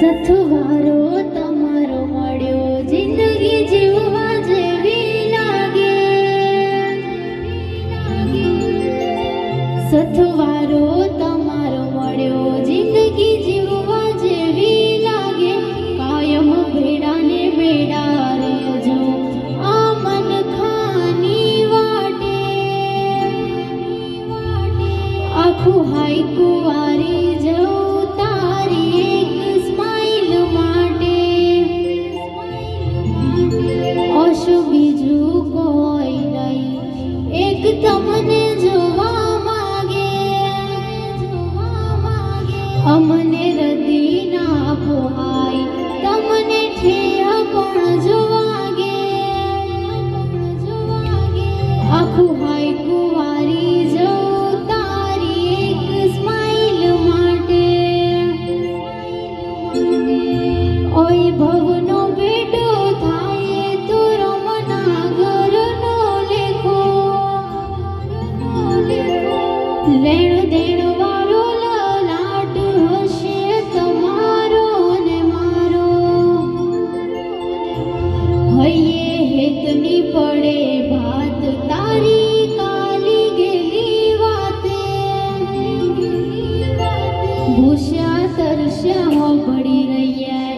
સથવારો તમારો મળ્યો, જિંદગી જીવવા જેવી લાગે. સથવારો તમારો મળ્યો, જિંદગી જીવવા જેવી લાગે. કાયમ ભેડા ને ભેડા રહેજો આ મન ખાની વાટે. આખું હાઈકું વારી જવું તારી એક સ્માઈલ માટે. ઓશું બીજું કોઈ નહીં, એક તમને જોવા માંગે. અમને રદી ના પોહાય, તમને ઠેહ પણ જોવાગે. આખું હાઈકું વારી જવું તારી એક સ્માઈલ માટે. ઓય ભવનો બેટો થાય તો રમના ઘરનો લેખો. લેણ દેણ વાળો લલાટ હશે તમારો ને મારો. હૈયે હેતની પડે ભાત તારી કાલી ગેલી વાતે. ભૂસ્યા તરસ્યા પડી રહ્યા